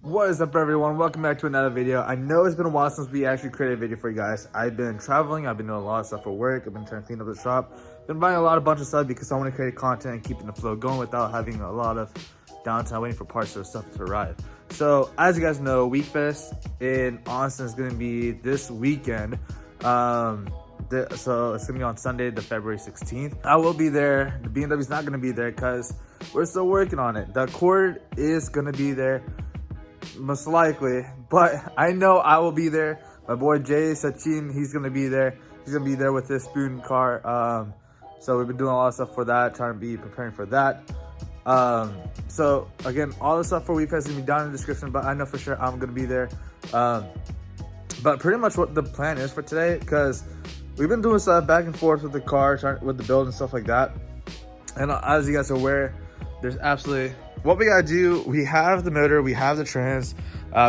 What is up, everyone? Welcome back to another video. I know it's been a while since we actually created a video for you guys. I've been traveling, I've been doing a lot of stuff for work, I've been trying to clean up the shop, been buying a bunch of stuff because I want to create content and keeping the flow going without having a lot of downtime waiting for parts or stuff to arrive. So as you guys know, WeekFest in Austin is going to be this weekend. So it's going to be on Sunday, the February 16th. I will be there. The BMW is not going to be there because we're still working on it. The Accord is going to be there, most likely, but I know I will be there. My boy Jay Sachin, he's going to be there. He's going to be there with his SOOON car. So we've been doing a lot of stuff for that, trying to be preparing for that. So again, all the stuff for WeekFest is going to be down in the description, but I know for sure I'm going to be there. But pretty much what the plan is for today, because we've been doing stuff back and forth with the car, with the build and stuff like that. And as you guys are aware, there's absolutely, what we gotta do, we have the motor, we have the trans,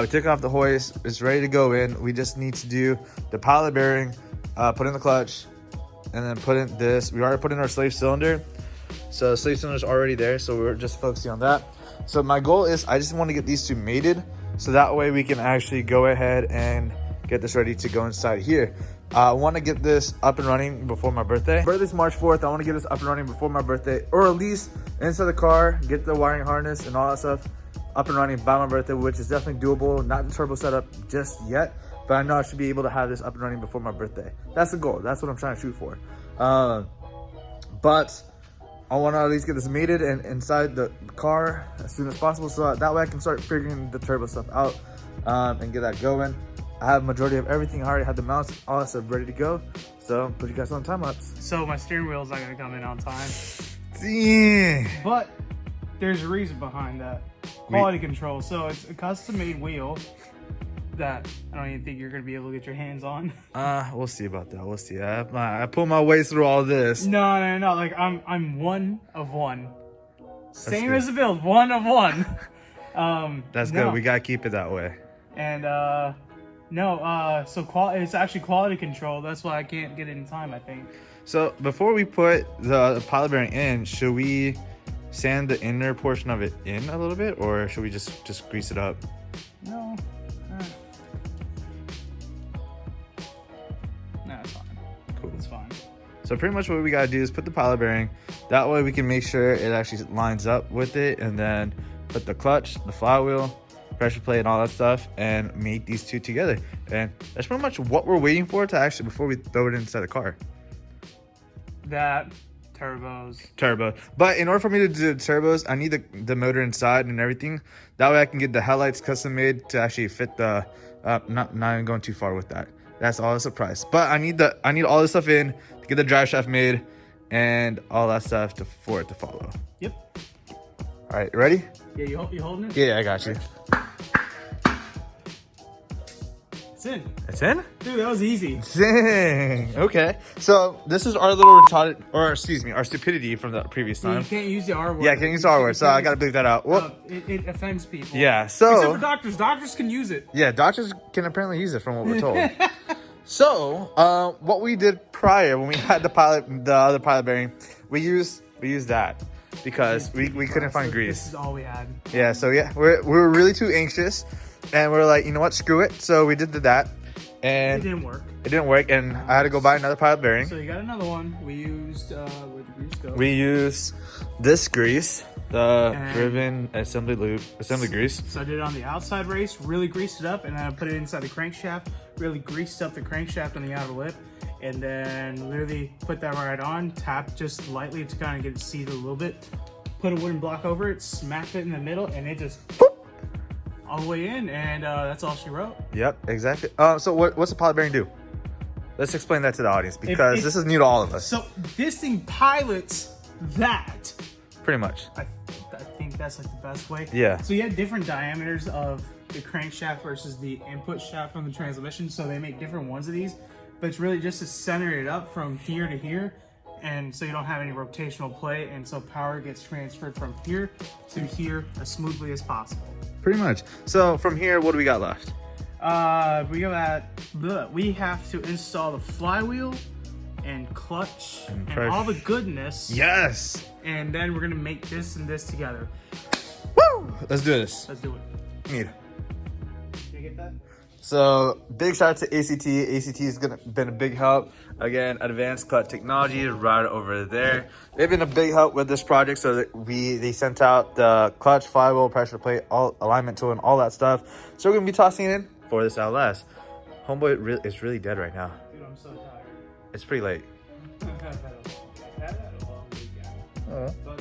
we took off the hoist, it's ready to go in. We just need to do the pilot bearing, put in the clutch, and then put in this. We already put in our slave cylinder. So the slave cylinder is already there, so we're just focusing on that. So my goal is I just want to get these two mated, so that way we can actually go ahead and get this ready to go inside here. I want to get this up and running before my birthday. Birthday's March 4th. I want to get this up and running before my birthday, or at least inside the car, get the wiring harness and all that stuff up and running by my birthday, which is definitely doable. Not the turbo setup just yet, but I know I should be able to have this up and running before my birthday. That's the goal. That's what I'm trying to shoot for. But I want to at least get this mated and inside the car as soon as possible, so that way I can start figuring the turbo stuff out and get that going. I have majority of everything. I already had the mounts, all that stuff ready to go. So put you guys on time lapse. So my steering wheel's not gonna come in on time. Yeah. But there's a reason behind that. Quality control. So it's a custom made wheel that I don't even think you're gonna be able to get your hands on. We'll see about that. We'll see. I pull my way through all this. No. Like I'm one of one. Same as the build, one of one. That's good. We gotta keep it that way. And so it's actually quality control. That's why I can't get it in time, I think. So before we put the pilot bearing in, should we sand the inner portion of it in a little bit, or should we just grease it up? No. No, it's fine. Cool. It's fine. So pretty much what we gotta do is put the pilot bearing. That way we can make sure it actually lines up with it, and then put the clutch, the flywheel, pressure plate, and all that stuff, and make these two together. And that's pretty much what we're waiting for to actually, before we throw it inside the car. That turbo. But in order for me to do the turbos, I need the motor inside and everything. That way I can get the headlights custom made to actually fit the not even going too far with that. That's all a surprise. But I need all this stuff in to get the drive shaft made and all that stuff for it to follow. Yep. All right, ready? Yeah, you holding it? Yeah, I got you. It's in. It's in? Dude, that was easy. Dang. Okay. So this is our little retarded, or excuse me, our stupidity from the previous time. You can't use the R word. Yeah, I can't use the R word, so I gotta bleep that out. It offends people. Yeah, so. Except for doctors. Doctors can use it. Yeah, doctors can apparently use it from what we're told. So, what we did prior when we had the other pilot bearing, we used that because we couldn't find grease. This is all we had. Yeah, so yeah, we were really too anxious. And we're like, you know what, screw it. So we did that, and it didn't work. It didn't work, and I had to go buy another pilot bearing. So you got another one. We used where'd the grease go? We used this grease, the driven assembly grease. So I did it on the outside race, really greased it up, and then I put it inside the crankshaft, really greased up the crankshaft on the outer lip, and then literally put that right on, tapped just lightly to kind of get it seated a little bit, put a wooden block over it, smacked it in the middle, and it just all the way in, and that's all she wrote. Yep, exactly. So what's the pilot bearing do? Let's explain that to the audience, because this is new to all of us. So this thing pilots that. Pretty much. I think that's like the best way. Yeah. So you have different diameters of the crankshaft versus the input shaft from the transmission, so they make different ones of these, but it's really just to center it up from here to here, and so you don't have any rotational play, and so power gets transferred from here to here as smoothly as possible. Pretty much. So from here, what do we got left? We have to install the flywheel and clutch and all the goodness. Yes. And then we're gonna make this and this together. Woo! Let's do this. Let's do it. Mira. you get that? So big shout out to ACT. ACT has been a big help. Again, Advanced Clutch Technology is right over there. They've been a big help with this project. So that they sent out the clutch, flywheel, pressure plate, all alignment tool, and all that stuff. So we're gonna be tossing it in for this LS. Homeboy is really dead right now. Dude, I'm so tired. It's pretty late. I've had a long weekend. But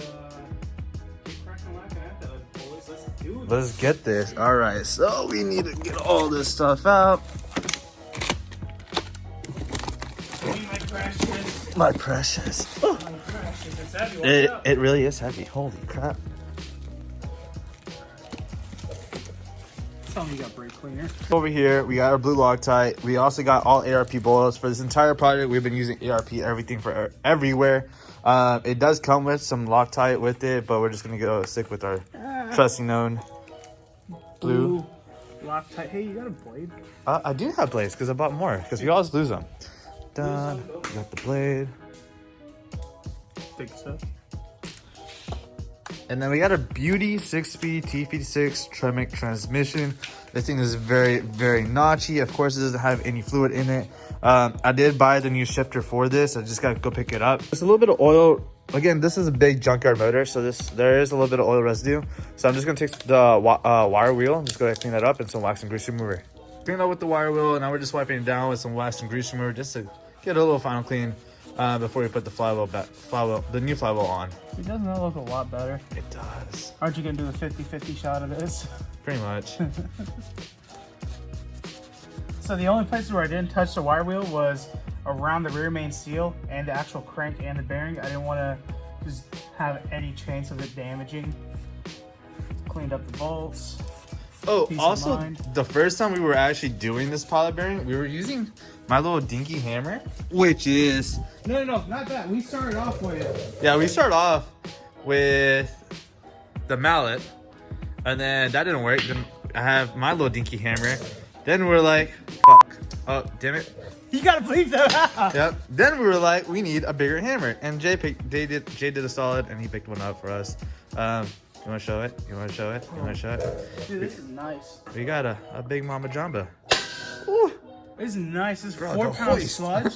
keep cracking whacking at that, boys. Let's do it. Let's get this. All right, so we need to get all this stuff out. My precious. My precious. Oh. My precious. It's heavy. Watch out. It really is heavy. Holy crap. Tell me you got brake cleaner. Over here, we got our blue Loctite. We also got all ARP boils. For this entire project, we've been using ARP everything for everywhere. It does come with some Loctite with it, but we're just going to go stick with our trusty known blue. Loctite. Hey, you got a blade? I do have blades because I bought more because we always lose them. Done. We got the blade. Big stuff. And then we got a beauty 6-speed T56 Tremec transmission. This thing is very, very notchy. Of course, it doesn't have any fluid in it. I did buy the new shifter for this. I just got to go pick it up. There's a little bit of oil. Again, this is a big junkyard motor, so there is a little bit of oil residue. So I'm just going to take the wire wheel and just go ahead and clean that up and some wax and grease remover. Clean up with the wire wheel, and now we're just wiping it down with some wax and grease remover just to get a little final clean before we put the the new flywheel on. It doesn't that look a lot better? It does. Aren't you gonna do a 50-50 shot of this? Pretty much. So the only places where I didn't touch the wire wheel was around the rear main seal and the actual crank and the bearing. I didn't want to just have any chance of it damaging. Cleaned up the bolts. Oh, also, the first time we were actually doing this pilot bearing, we were using my little dinky hammer, which is... No, not that. We started off with... Yeah, we started off with the mallet, and then that didn't work. Then I have my little dinky hammer. Then we're like, fuck. Oh, damn it. You gotta bleep that out. Yep. Then we were like, we need a bigger hammer. And Jay did a solid, and he picked one up for us. You want to show it? You want to show it? You want to show it? Dude, this is nice. We got a big mama jamba. Ooh, this is nice. This is 4 pound sludge.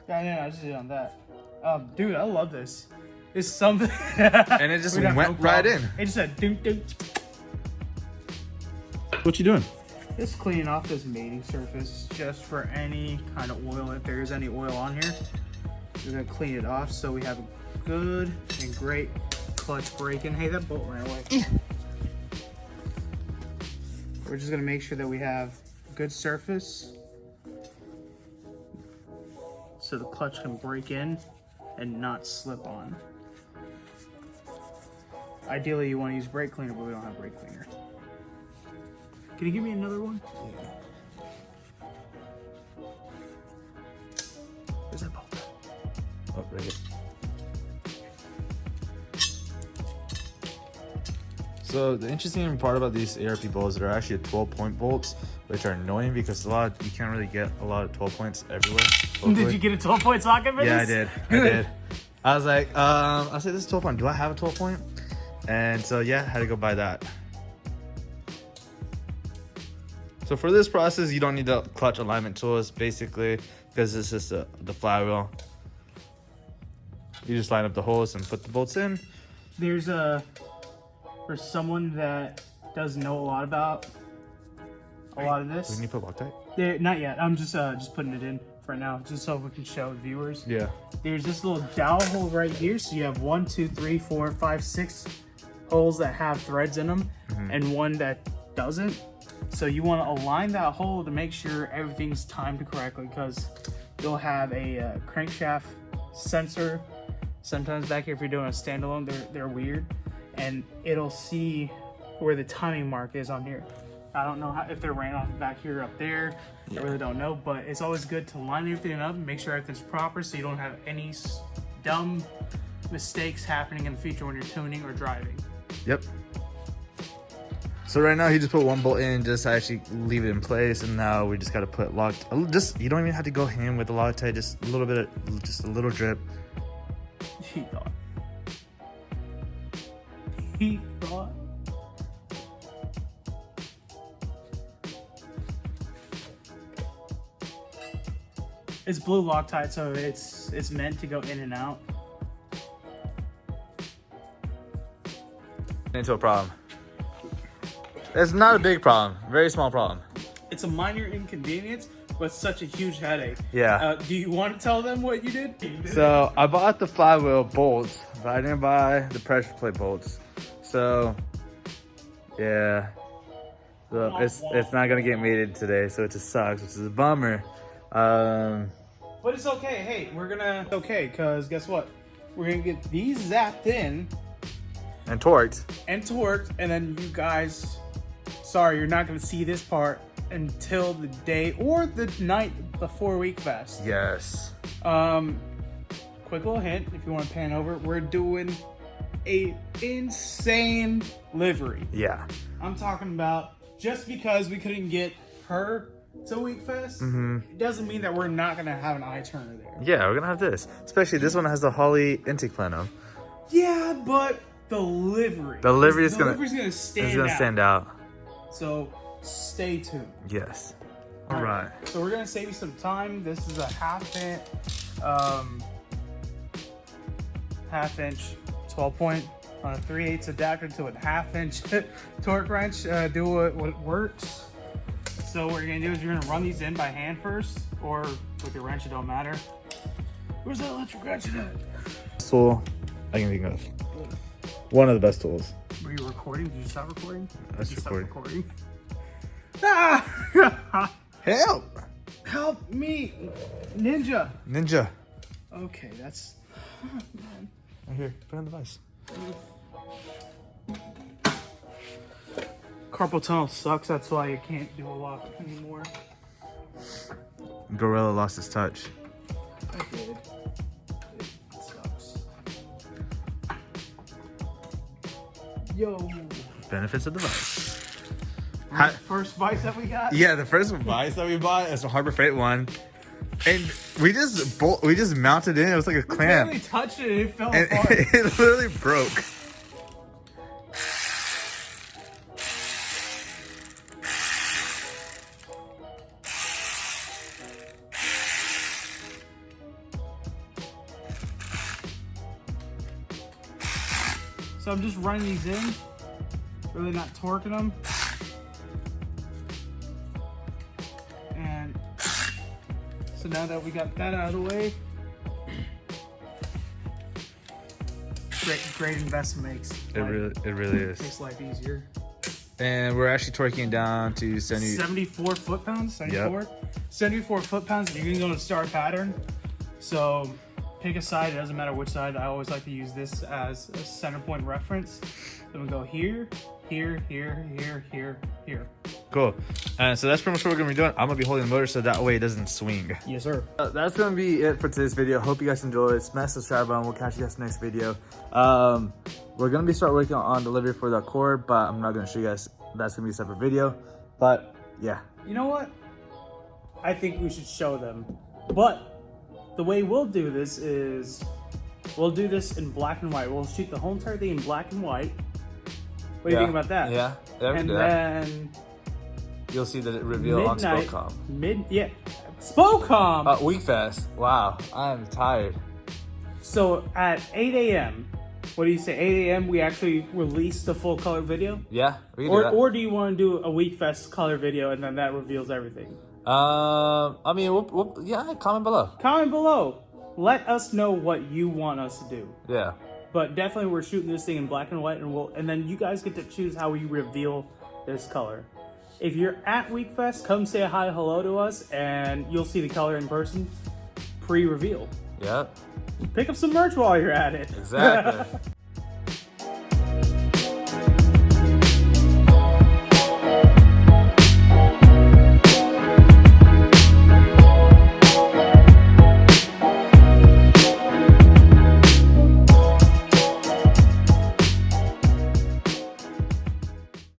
Yeah, I know. I just did it on that. Dude, I love this. It's something. And it just went right in. It just said doot doot. What you doing? Just cleaning off this mating surface just for any kind of oil. If there is any oil on here, we're gonna clean it off so we have a good and great clutch break-in. Hey, that bolt ran away. We're just gonna make sure that we have good surface so the clutch can break in and not slip on. Ideally, you want to use brake cleaner, but we don't have brake cleaner. Can you give me another one? Yeah. Where's that bolt? Oh, right here. So the interesting part about these ARP bolts, they're actually 12-point bolts, which are annoying because you can't really get a lot of 12 points everywhere. Hopefully. Did you get a 12-point socket for this? Yeah, I did. Good. I did. I was like, I said this is 12 point. Do I have a 12 point? And so yeah, I had to go buy that. So for this process, you don't need the clutch alignment tools, basically, because it's just the flywheel. You just line up the holes and put the bolts in. There's for someone that doesn't know a lot about a lot of this. We need to put Loctite? There, not yet. I'm just putting it in right now, just so we can show viewers. Yeah. There's this little dowel hole right here. So you have 1, 2, 3, 4, 5, 6 holes that have threads in them, and one that doesn't. So you want to align that hole to make sure everything's timed correctly, because you'll have a crankshaft sensor. Sometimes back here, if you're doing a standalone, they're weird, and it'll see where the timing mark is on here. I don't know if they're ran off back here or up there. Yeah. I really don't know, but it's always good to line everything up and make sure everything's proper so you don't have any dumb mistakes happening in the future when you're tuning or driving. Yep. So right now he just put one bolt in, just actually leave it in place, and now we just got to put you don't even have to go ham with the Loctite, just a little bit of, just a little drip. He thought. It's blue Loctite, so it's meant to go in and out. Into a problem. It's not a big problem. Very small problem. It's a minor inconvenience, but such a huge headache. Yeah. Do you want to tell them what you did? So I bought the flywheel bolts, but I didn't buy the pressure plate bolts. So yeah, so it's not gonna get mated today, so it just sucks, which is a bummer. But it's okay. Hey, because guess what? We're gonna get these zapped in and torqued, and then you guys, sorry, you're not gonna see this part until the day or the night before Week Fest. Yes. Quick little hint, if you want to pan over, we're doing a insane livery. Yeah. I'm talking about, just because we couldn't get her to Week Fest, it doesn't mean that we're not gonna have an eye turner there. Yeah, we're gonna have this. Especially this one has the Holly intake plano. Yeah, but the livery. The livery is livery's gonna stand out. So stay tuned. Yes. All right. So we're gonna save you some time. This is a half inch 12-point on a 3/8 adapter to a half-inch torque wrench. Do what works. So what you're gonna do is you're gonna run these in by hand first, or with your wrench, it don't matter. Where's that electric wrench at? Tool I can think of. One of the best tools. Were you recording? Did you stop recording? That's recording. Ah! Help! Help me, Ninja. Okay, that's. Oh, man. Right here, put on the device. Carpal tunnel sucks. That's why you can't do a lot anymore. Gorilla lost his touch. I did. It sucks. Yo. Benefits of the vice. First vice that we got? Yeah, the first vice that we bought is a Harbor Freight one. And we just mounted in. It was like a clamp. We barely touched it and it fell And apart. it literally broke. So I'm just running these in, really not torquing them. And so now that we got that out of the way, great investment makes. It really is. Makes life easier. And we're actually torquing down to 74 foot-pounds, 74? Yep. 74 foot-pounds, and you're gonna go to star pattern. So pick a side, it doesn't matter which side. I always like to use this as a center point reference. Then we go here, here, here, here, here, here. Cool. So that's pretty much what we're gonna be doing. I'm gonna be holding the motor so that way it doesn't swing. Yes, sir. That's gonna be it for today's video. Hope you guys enjoyed. Smash the subscribe button. We'll catch you guys next video. We're gonna start working on delivery for the cord, but I'm not gonna show you guys. That's gonna be a separate video. But yeah. You know what? I think we should show them. But the way we'll do this is we'll do this in black and white. We'll shoot the whole entire thing in black and white. What do you think about that? Yeah. And then you'll see the reveal on Spocom. Spocom! Week Fest. Wow. I'm tired. So at 8 a.m., what do you say? 8 a.m. we actually release the full color video? Yeah, we can do that. Or do you want to do a Week Fest color video and then that reveals everything? I mean, yeah, comment below. Comment below. Let us know what you want us to do. Yeah. But definitely we're shooting this thing in black and white, and then you guys get to choose how we reveal this color. If you're at Week Fest, come say hi, hello to us, and you'll see the color in person pre-reveal. Yep. Pick up some merch while you're at it. Exactly.